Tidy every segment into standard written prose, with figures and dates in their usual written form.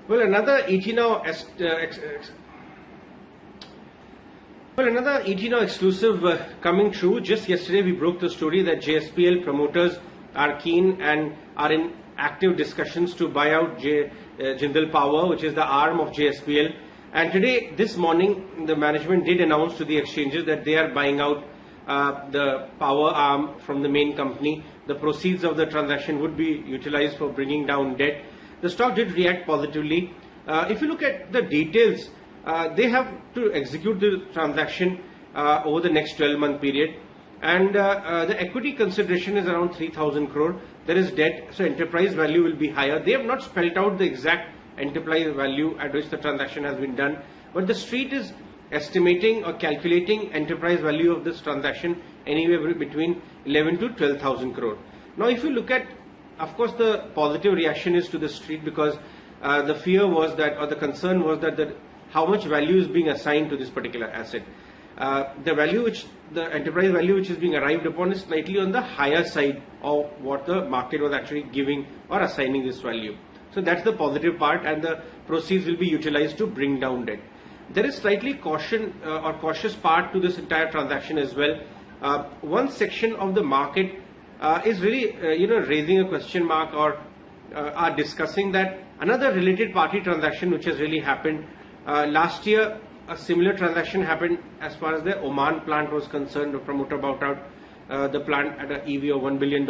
Well, another ET Now exclusive coming true. Just yesterday we broke the story that JSPL promoters are keen and are in active discussions to buy out Jindal Power, which is the arm of JSPL. And today, this morning, the management did announce to the exchanges that they are buying out the power arm from the main company. The proceeds of the transaction would be utilized for bringing down debt. The stock did react positively. If you look at the details, they have to execute the transaction over the next 12-month period. And the equity consideration is around 3,000 crore. There is debt, so enterprise value will be higher. They have not spelled out the exact enterprise value at which the transaction has been done, but the street is estimating or calculating enterprise value of this transaction anywhere between 11 to 12,000 crore. Now, if you look at, of course, the positive reaction is to the street, because the fear was that, or the concern was that how much value is being assigned to this particular asset. The enterprise value which is being arrived upon is slightly on the higher side of what the market was actually giving or assigning this value. So that's the positive part, and the proceeds will be utilized to bring down debt. There is slightly cautious part to this entire transaction as well. One section of the market is really raising a question mark, or are discussing that another related party transaction which has really happened last year. A similar transaction happened as far as the Oman plant was concerned. The promoter bought out the plant at an EV of $1 billion.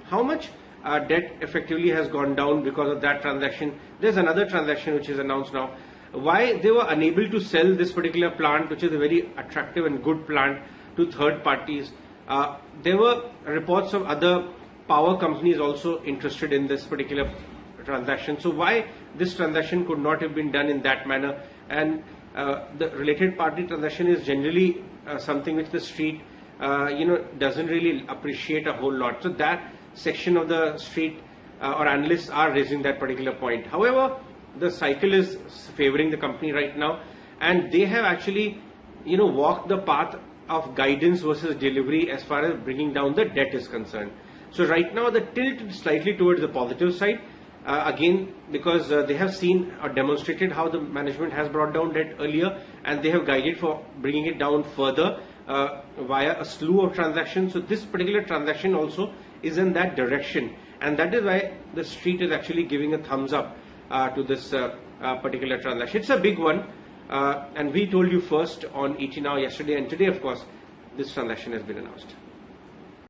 How much debt effectively has gone down because of that transaction? There's another transaction which is announced now. Why they were unable to sell this particular plant, which is a very attractive and good plant, to third parties. There were reports of other power companies also interested in this particular transaction. So why this transaction could not have been done in that manner? And the related party transaction is generally something which the street doesn't really appreciate a whole lot. So that section of the street or analysts are raising that particular point. However, the cycle is favoring the company right now, and they have actually walked the path of guidance versus delivery as far as bringing down the debt is concerned. So right now the tilt is slightly towards the positive side. Again, because they have seen or demonstrated how the management has brought down debt earlier, and they have guided for bringing it down further via a slew of transactions. So this particular transaction also is in that direction, and that is why the street is actually giving a thumbs up to this particular transaction. It's a big one, and we told you first on ET Now yesterday, and today, of course, this transaction has been announced.